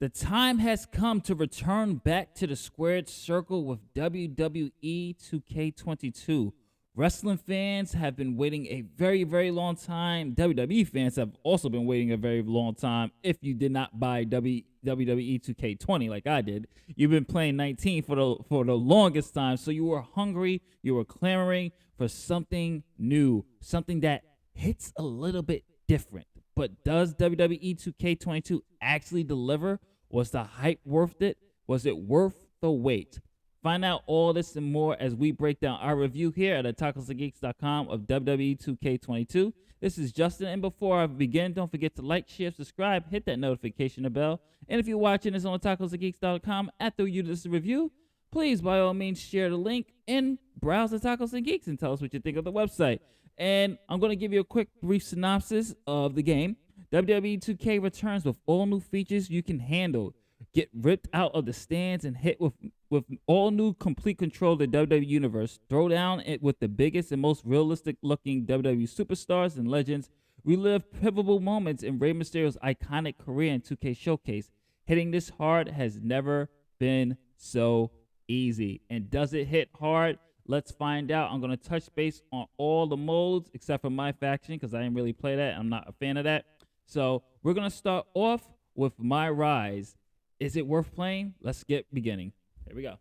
The time has come to return back to the squared circle with WWE 2K22. Wrestling fans have been waiting a very, very long time. WWE fans have also been waiting a very long time. If you did not buy WWE 2K20 like I did, you've been playing 19 for the longest time. So you were hungry, you were clamoring for something new, something that hits a little bit different. But does WWE 2K22 actually deliver? Was the hype worth it? Was it worth the wait? Find out all this and more as we break down our review here at tacosandgeeks.com of WWE 2K22. This is Justin, and before I begin, don't forget to like, share, subscribe, hit that notification bell. And if you're watching this on tacosandgeeks.com after you do this review, please, by all means, share the link and browse the Tacos and Geeks and tell us what you think of the website. And I'm going to give you a quick, brief synopsis of the game. WWE 2K returns with all new features you can handle. Get ripped out of the stands and hit with all new complete control of the WWE Universe. Throw down it with the biggest and most realistic looking WWE superstars and legends. Relive pivotal moments in Rey Mysterio's iconic career in 2K Showcase. Hitting this hard has never been so easy. And does it hit hard? Let's find out. I'm going to touch base on all the modes except for my faction because I didn't really play that. I'm not a fan of that. So we're going to start off with My Rise. Is it worth playing? Let's get beginning. Here we go.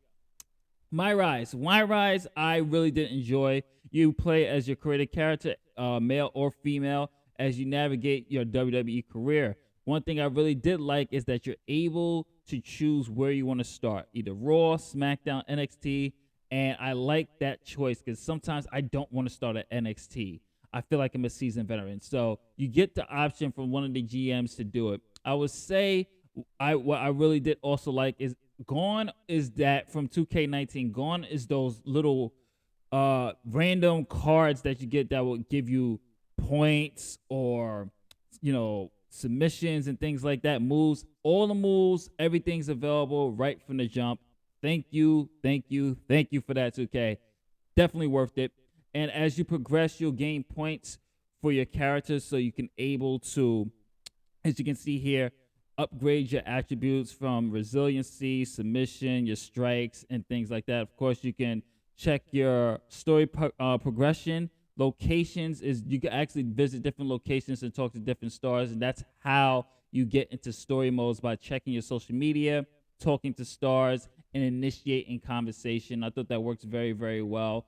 My Rise, I really did enjoy. You play as your created character, male or female, as you navigate your WWE career. One thing I really did like is that you're able to choose where you want to start, either Raw, SmackDown, NXT, and I like that choice because sometimes I don't want to start at NXT. I feel like I'm a seasoned veteran. So you get the option from one of the GMs to do it. I would say what I really did also like is gone is that from 2K19, gone is those little random cards that you get that will give you points or, submissions and things like that, moves. All the moves, everything's available right from the jump. Thank you for that, 2K. Definitely worth it. And as you progress, you'll gain points for your characters so you can able to, as you can see here, upgrade your attributes from resiliency, submission, your strikes, and things like that. Of course, you can check your story progression. Locations is you can actually visit different locations and talk to different stars, and that's how you get into story modes by checking your social media, talking to stars, and initiating conversation. I thought that works very, very well.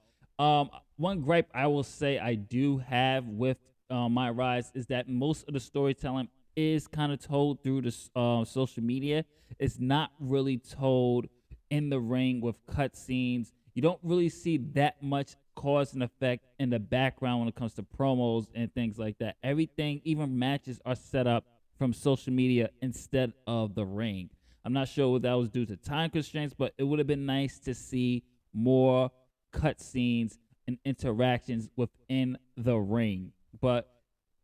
One gripe I will say I do have with My Rise is that most of the storytelling is kind of told through the social media. It's not really told in the ring with cutscenes. You don't really see that much cause and effect in the background when it comes to promos and things like that. Everything, even matches, are set up from social media instead of the ring. I'm not sure what that was due to time constraints, but it would have been nice to see more cutscenes and interactions within the ring. But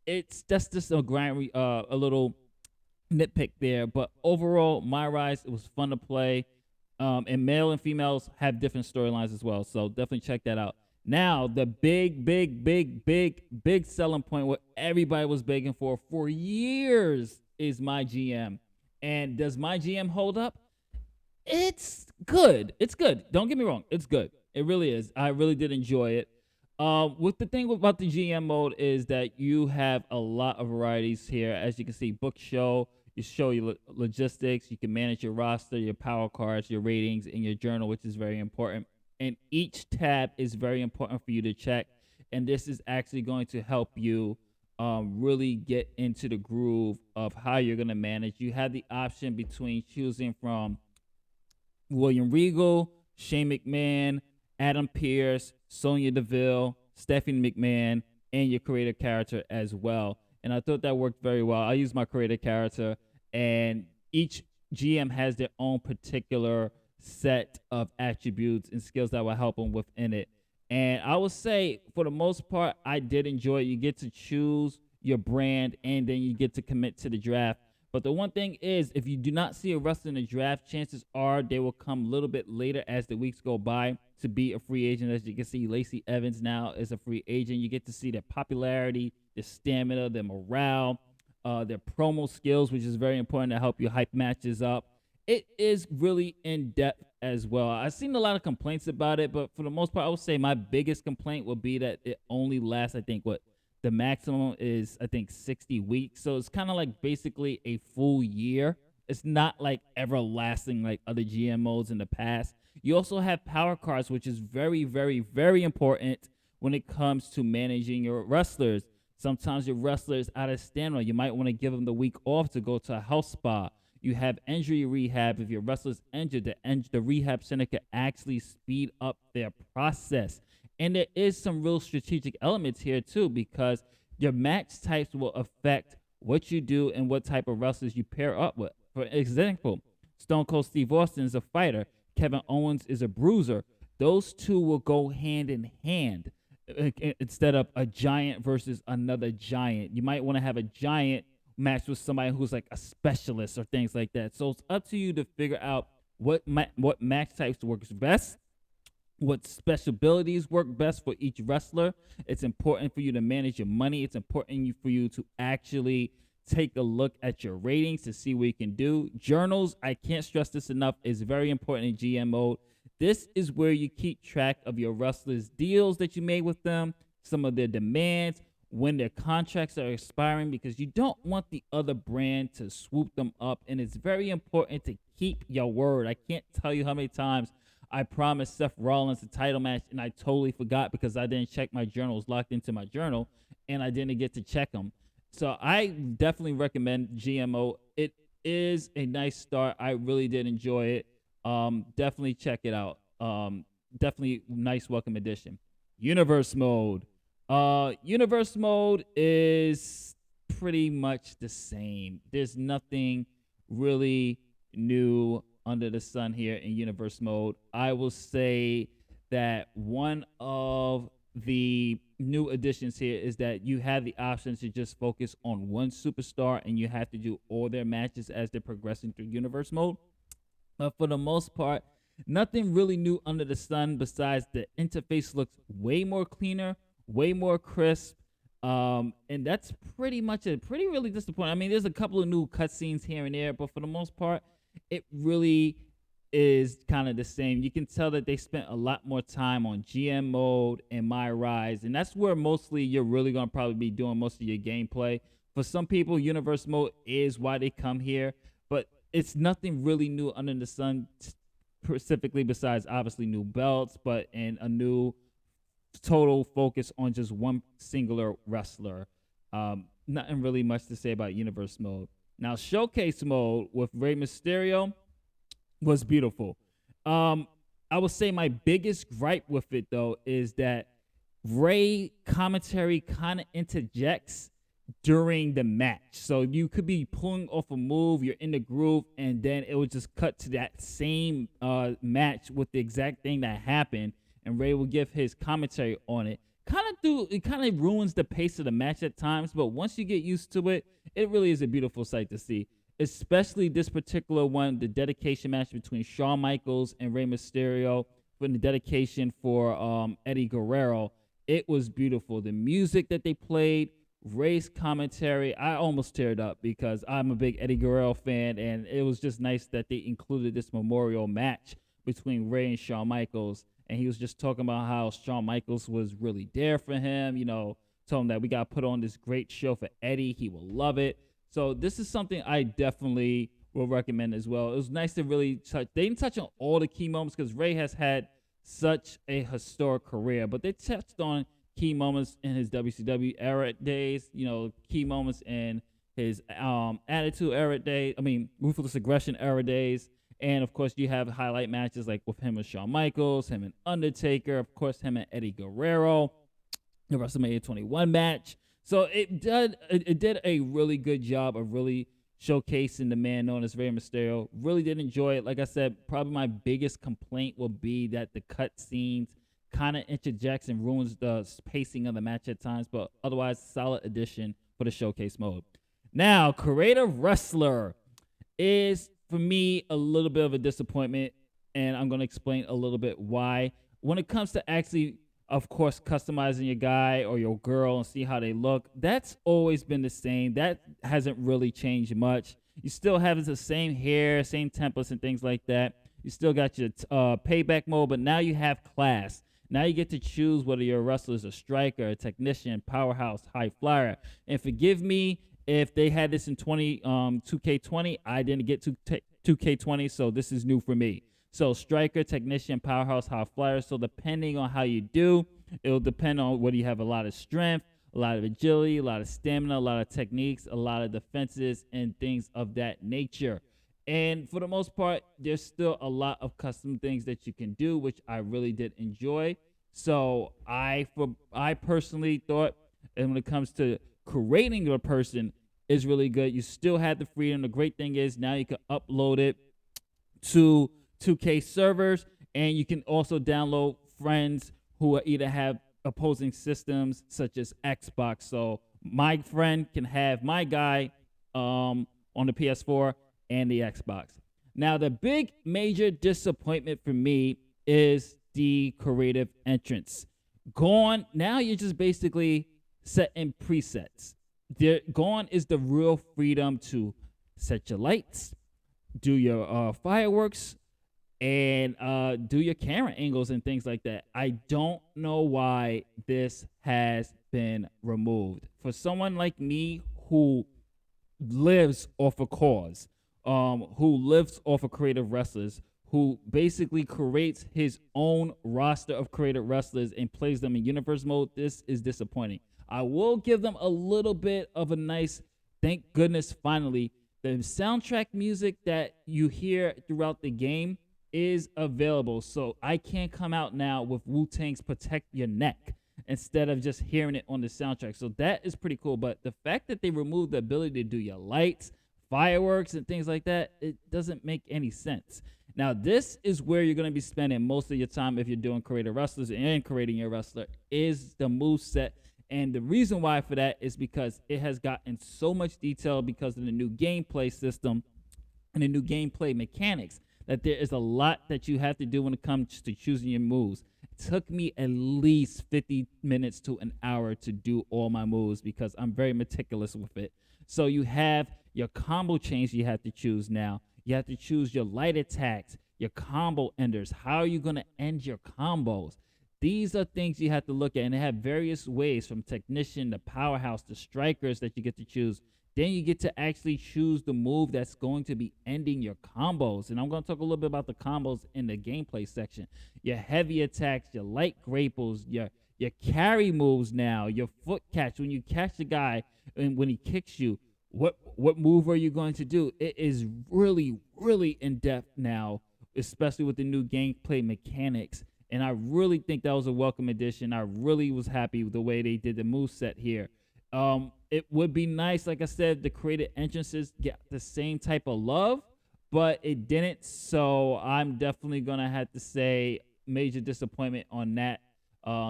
that's just a little nitpick there. But overall, My Rise, it was fun to play. And male and females have different storylines as well. So definitely check that out. Now, the big selling point, what everybody was begging for years, is My GM. And does My GM hold up? It's good. Don't get me wrong. It's good. It really is. I really did enjoy it. With the thing about the GM mode is that you have a lot of varieties here. As you can see, book show, you show your logistics, you can manage your roster, your power cards, your ratings, and your journal, which is very important. And each tab is very important for you to check. And this is actually going to help you really get into the groove of how you're going to manage. You have the option between choosing from William Regal, Shane McMahon, Adam Pearce, Sonya Deville, Stephanie McMahon, and your creative character as well. And I thought that worked very well. I used my creative character, and each GM has their own particular set of attributes and skills that will help them within it. And I would say, for the most part, I did enjoy it. You get to choose your brand, and then you get to commit to the draft. But the one thing is, if you do not see a wrestler in the draft, chances are they will come a little bit later as the weeks go by to be a free agent. As you can see, Lacey Evans now is a free agent. You get to see their popularity, their stamina, their morale. their promo skills, which is very important to help you hype matches up. It is really in depth as well. I've seen a lot of complaints about it, but for the most part, I would say my biggest complaint would be that it only lasts, I think, what the maximum is, I think, 60 weeks. So it's kind of like basically a full year. It's not like everlasting like other GM modes in the past. You also have power cards, which is very, very, very important when it comes to managing your wrestlers. Sometimes your wrestler is out of stamina. You might want to give them the week off to go to a health spa. You have injury rehab. If your wrestler's injured, the rehab center can actually speed up their process. And there is some real strategic elements here too, because your match types will affect what you do and what type of wrestlers you pair up with. For example, Stone Cold Steve Austin is a fighter. Kevin Owens is a bruiser. Those two will go hand in hand instead of a giant versus another giant. You might want to have a giant match with somebody who's like a specialist or things like that. So it's up to you to figure out what match types works best, what special abilities work best for each wrestler. It's important for you to manage your money. It's important for you to actually take a look at your ratings to see what you can do. Journals, I can't stress this enough, is very important in GM mode. This is where you keep track of your wrestlers' deals that you made with them, some of their demands, when their contracts are expiring, because you don't want the other brand to swoop them up. And it's very important to keep your word. I can't tell you how many times I promised Seth Rollins a title match and I totally forgot because I didn't check my journals, locked into my journal, and I didn't get to check them. So I definitely recommend GMO. It is a nice start. I really did enjoy it. Definitely check it out. Definitely nice welcome addition. Universe mode. Universe mode is pretty much the same. There's nothing really new under the sun here in universe mode. I will say that one of the new additions here is that you have the option to just focus on one superstar and you have to do all their matches as they're progressing through universe mode. But for the most part, nothing really new under the sun besides the interface looks way more cleaner, way more crisp. And that's pretty much it. Pretty really disappointing. I mean, there's a couple of new cutscenes here and there, but for the most part, it really is kind of the same. You can tell that they spent a lot more time on GM mode and My Rise, and that's where mostly you're really going to probably be doing most of your gameplay. For some people, universe mode is why they come here, but it's nothing really new under the sun specifically besides obviously new belts, but in a new total focus on just one singular wrestler. Nothing really much to say about universe mode. Now, showcase mode with Rey Mysterio was beautiful. I would say my biggest gripe with it, though, is that Rey commentary kind of interjects during the match. So you could be pulling off a move, you're in the groove, and then it would just cut to that same match with the exact thing that happened, and Rey will give his commentary on it. It kind of ruins the pace of the match at times, but once you get used to it, it really is a beautiful sight to see. Especially this particular one, the dedication match between Shawn Michaels and Rey Mysterio, for the dedication for Eddie Guerrero. It was beautiful. The music that they played, Rey's commentary, I almost teared up because I'm a big Eddie Guerrero fan, and it was just nice that they included this memorial match between Rey and Shawn Michaels. And he was just talking about how Shawn Michaels was really there for him, told him that we got to put on this great show for Eddie. He will love it. So this is something I definitely will recommend as well. It was nice to really touch. They didn't touch on all the key moments because Rey has had such a historic career, but they touched on key moments in his WCW era days, key moments in his Attitude era days, Ruthless Aggression era days. And, of course, you have highlight matches like with him and Shawn Michaels, him and Undertaker, of course, him and Eddie Guerrero, the WrestleMania 21 match. So it did a really good job of really showcasing the man known as Rey Mysterio. Really did enjoy it. Like I said, probably my biggest complaint will be that the cut scenes kind of interjects and ruins the pacing of the match at times, but otherwise, solid addition for the showcase mode. Now, Creative Wrestler is, for me, a little bit of a disappointment, and I'm going to explain a little bit why. When it comes to actually of course, customizing your guy or your girl and see how they look. That's always been the same. That hasn't really changed much. You still have the same hair, same templates and things like that. You still got your payback mode, but now you have class. Now you get to choose whether your wrestler is a striker, a technician, powerhouse, high flyer. And forgive me if they had this in 2K20. I didn't get 2K20, so this is new for me. So striker, technician, powerhouse, high flyer. So depending on how you do, it'll depend on whether you have a lot of strength, a lot of agility, a lot of stamina, a lot of techniques, a lot of defenses, and things of that nature. And for the most part, there's still a lot of custom things that you can do, which I really did enjoy. So I personally thought, and when it comes to creating your person, is really good. You still have the freedom. The great thing is now you can upload it to 2K servers, and you can also download friends who either have opposing systems such as Xbox. So my friend can have my guy on the PS4 and the Xbox. Now, the big major disappointment for me is the creative entrance. Gone, now you're just basically setting presets. Gone is the real freedom to set your lights, do your fireworks, and do your camera angles and things like that. I don't know why this has been removed. For someone like me who lives off a cause, who lives off of creative wrestlers, who basically creates his own roster of creative wrestlers and plays them in universe mode, this is disappointing. I will give them a little bit of a nice, thank goodness, finally, the soundtrack music that you hear throughout the game is available. So I can come out now with Wu-Tang's Protect Your Neck instead of just hearing it on the soundtrack. So that is pretty cool. But the fact that they removed the ability to do your lights, fireworks, and things like that, it doesn't make any sense. Now, this is where you're going to be spending most of your time if you're doing creative wrestlers and creating your wrestler, is the moveset. And the reason why for that is because it has gotten so much detail because of the new gameplay system and the new gameplay mechanics that there is a lot that you have to do when it comes to choosing your moves. It took me at least 50 minutes to an hour to do all my moves because I'm very meticulous with it. So you have your combo chains you have to choose now. You have to choose your light attacks, your combo enders. How are you going to end your combos? These are things you have to look at, and they have various ways from technician to powerhouse to strikers that you get to choose. Then you get to actually choose the move that's going to be ending your combos. And I'm going to talk a little bit about the combos in the gameplay section. Your heavy attacks, your light grapples, your carry moves now, your foot catch. When you catch the guy and when he kicks you, what move are you going to do? It is really, really in-depth now, especially with the new gameplay mechanics. And I really think that was a welcome addition. I really was happy with the way they did the moveset here. It would be nice, like I said, the creative entrances get the same type of love, but it didn't. So I'm definitely going to have to say major disappointment on that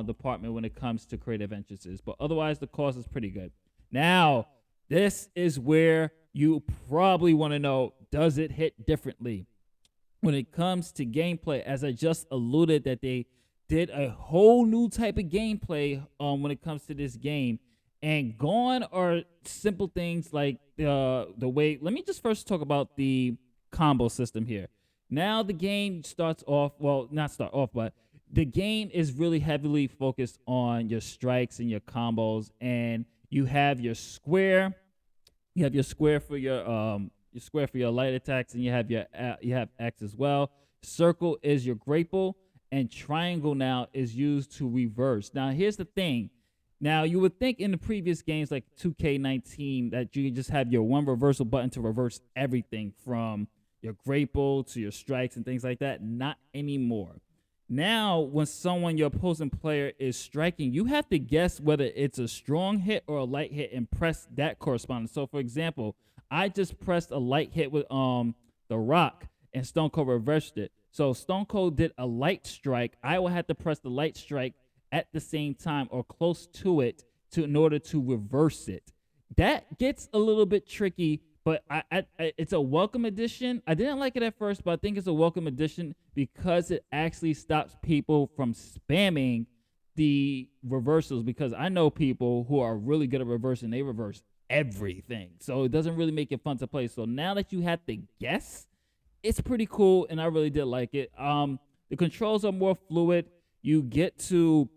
department when it comes to creative entrances. But otherwise, the course is pretty good. Now, this is where you probably want to know, does it hit differently? When it comes to gameplay, as I just alluded, that they did a whole new type of gameplay when it comes to this game. And gone are simple things like the way. Let me just first talk about the combo system here. Now the game starts off, well, not start off, but the game is really heavily focused on your strikes and your combos. And you have your square. You have your square for your light attacks, and you have X as well. Circle is your grapple, and triangle now is used to reverse. Now here's the thing. Now you would think in the previous games like 2K19 that you just have your one reversal button to reverse everything from your grapple to your strikes and things like that. Not anymore. Now when your opposing player is striking, you have to guess whether it's a strong hit or a light hit and press that corresponding. So for example, I just pressed a light hit with The Rock, and Stone Cold reversed it. So Stone Cold did a light strike. I will have to press the light strike at the same time or close to it in order to reverse it. That gets a little bit tricky, but it's a welcome addition. I didn't like it at first, but I think it's a welcome addition because it actually stops people from spamming the reversals, because I know people who are really good at reversing. They reverse everything, so it doesn't really make it fun to play. So now that you have to guess, it's pretty cool, and I really did like it. The controls are more fluid. You get to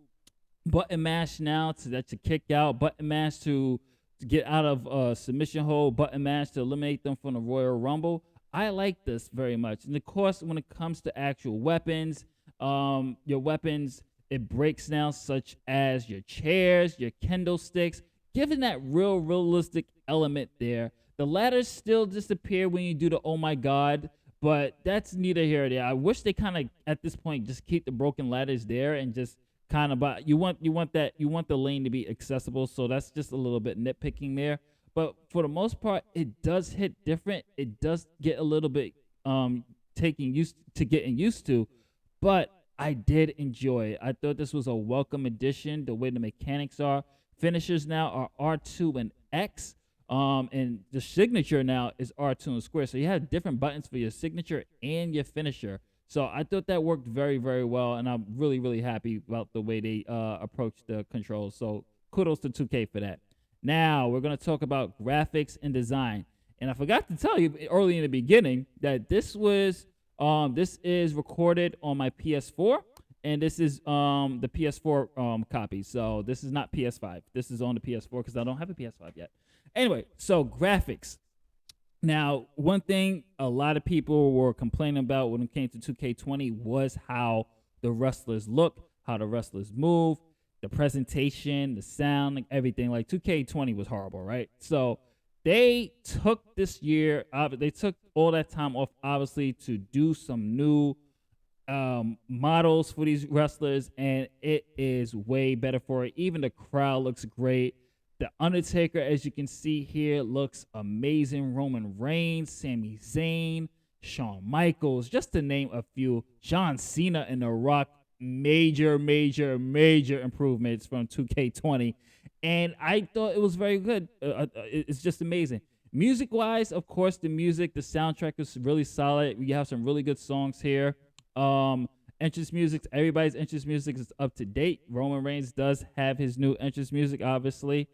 button mash now to kick out, button mash to get out of submission hold, button mash to eliminate them from the Royal Rumble. I like this very much. And of course, when it comes to actual weapons, your weapons, it breaks down, such as your chairs, your kendo sticks, giving that realistic element there. The ladders still disappear when you do the oh my god, but that's neither here nor there. I wish they kind of at this point just keep the broken ladders there and just kind of, but you want the lane to be accessible, so that's just a little bit nitpicking there. But for the most part, it does hit different. It does get a little bit getting used to, but I did enjoy it. I thought this was a welcome addition. The way the mechanics are, finishers now are R2 and X. And the signature now is R2 and square. So you have different buttons for your signature and your finisher. So I thought that worked very, very well, and I'm really, really happy about the way they approached the controls. So kudos to 2K for that. Now we're going to talk about graphics and design. And I forgot to tell you early in the beginning that this is recorded on my PS4, and this is the PS4 copy. So this is not PS5. This is on the PS4 because I don't have a PS5 yet. Anyway, so graphics. Now, one thing a lot of people were complaining about when it came to 2K20 was how the wrestlers look, how the wrestlers move, the presentation, the sound, like everything. Like 2K20 was horrible, right? So they took this year, they took all that time off, obviously, to do some new models for these wrestlers, and it is way better for it. Even the crowd looks great. The Undertaker, as you can see here, looks amazing. Roman Reigns, Sami Zayn, Shawn Michaels, just to name a few. John Cena and The Rock, major improvements from 2K20. And I thought it was very good. It's just amazing. Music-wise, of course, the soundtrack is really solid. We have some really good songs here. Entrance music, everybody's entrance music is up to date. Roman Reigns does have his new entrance music, obviously.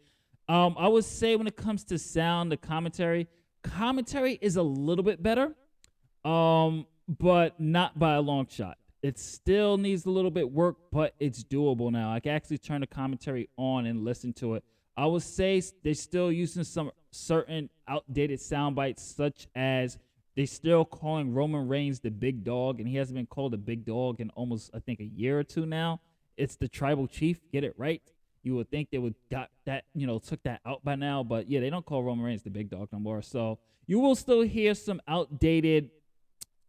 I would say when it comes to sound, the commentary is a little bit better, but not by a long shot. It still needs a little bit work, but it's doable now. I can actually turn the commentary on and listen to it. I would say they're still using some certain outdated sound bites, such as they're still calling Roman Reigns the big dog, and he hasn't been called a big dog in almost, I think, a year or two now. It's the tribal chief. Get it right. You would think they would got that, took that out by now, but yeah, they don't call Roman Reigns the big dog no more. So you will still hear some outdated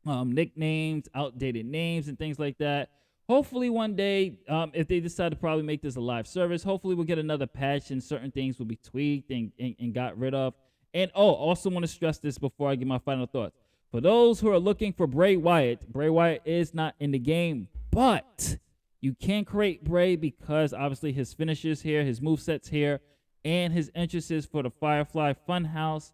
nicknames, outdated names, and things like that. Hopefully one day, if they decide to probably make this a live service, hopefully we'll get another patch and certain things will be tweaked and got rid of. And also want to stress this before I give my final thoughts. For those who are looking for Bray Wyatt is not in the game, but you can create Bray because obviously his finishes here, his moveset's here, and his entrances for the Firefly Funhouse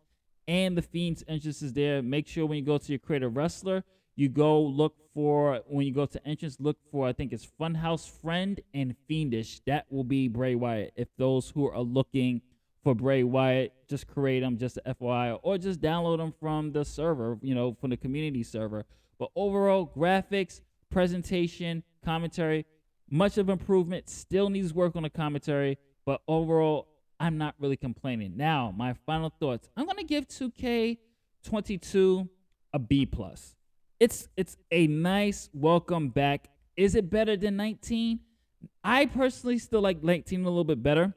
and the Fiend's entrances there. Make sure when you go to your creator wrestler, you go look for, when you go to entrance, look for, I think it's Funhouse Friend and Fiendish. That will be Bray Wyatt. If those who are looking for Bray Wyatt, just create them, just a FYI, or just download them from the server, from the community server. But overall, graphics, presentation, commentary, much of improvement. Still needs work on the commentary, but overall, I'm not really complaining. Now, my final thoughts. I'm gonna give 2K22 a B+. It's a nice welcome back. Is it better than 19? I personally still like 19 a little bit better.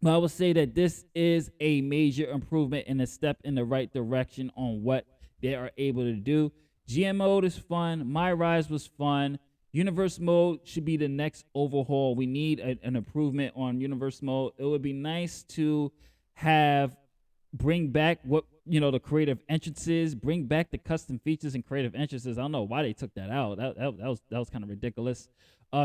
But I would say that this is a major improvement and a step in the right direction on what they are able to do. GM mode is fun. My Rise was fun. Universe mode should be the next overhaul. We need an improvement on Universe mode. It would be nice to bring back the creative entrances, bring back the custom features and creative entrances. I don't know why they took that out. That was kind of ridiculous.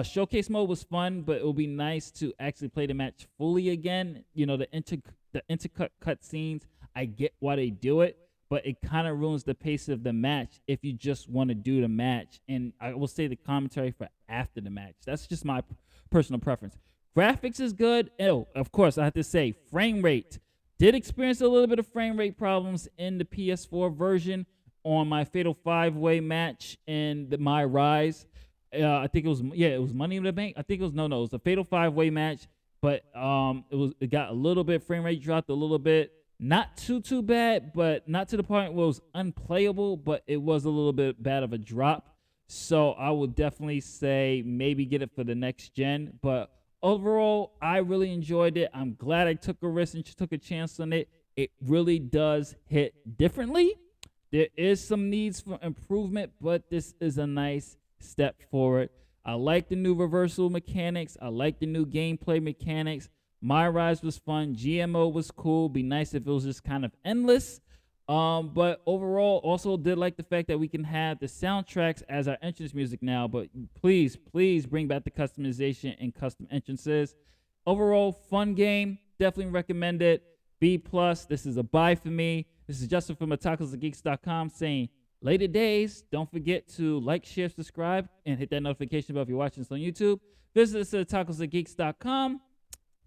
Showcase mode was fun, but it would be nice to actually play the match fully again. The intercut scenes, I get why they do it, but it kind of ruins the pace of the match if you just want to do the match. And I will say the commentary for after the match. That's just my personal preference. Graphics is good. Oh, of course, I have to say, frame rate. Did experience a little bit of frame rate problems in the PS4 version on my Fatal 5-Way match in my Rise. I think it was Money in the Bank. I think it was a Fatal 5-Way match, but it got a little bit, frame rate dropped a little bit. Not too bad, but not to the point where it was unplayable, but it was a little bit bad of a drop. So I would definitely say maybe get it for the next gen, but overall, I really enjoyed it. I'm glad I took a risk and took a chance on it. It really does hit differently. There is some needs for improvement, but this is a nice step forward. I like the new reversal mechanics. I like the new gameplay mechanics. My Rise was fun. GMO was cool. Be nice if it was just kind of endless. But overall, also did like the fact that we can have the soundtracks as our entrance music now. But please bring back the customization and custom entrances. Overall, fun game. Definitely recommend it. B+. This is a buy for me. This is Justin from otakusandgeeks.com saying, later days. Don't forget to like, share, subscribe, and hit that notification bell if you're watching this on YouTube. Visit us at otakusandgeeks.com.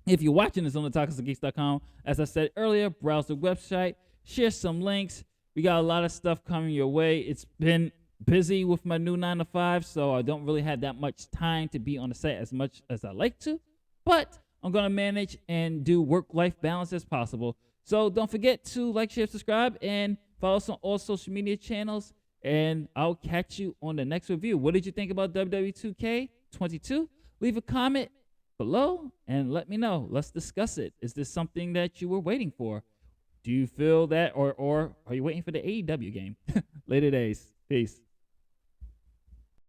If you're watching this on otakusandgeeks.com, as I said earlier, browse the website. Share some links. We got a lot of stuff coming your way. It's been busy with my new 9 to 5, so I don't really have that much time to be on the site as much as I like to. But I'm going to manage and do work-life balance as possible. So don't forget to like, share, subscribe, and follow us on all social media channels. And I'll catch you on the next review. What did you think about WWE 2K22? Leave a comment below and let me know. Let's discuss it. Is this something that you were waiting for? Do you feel that, or are you waiting for the AEW game? Later days. Peace.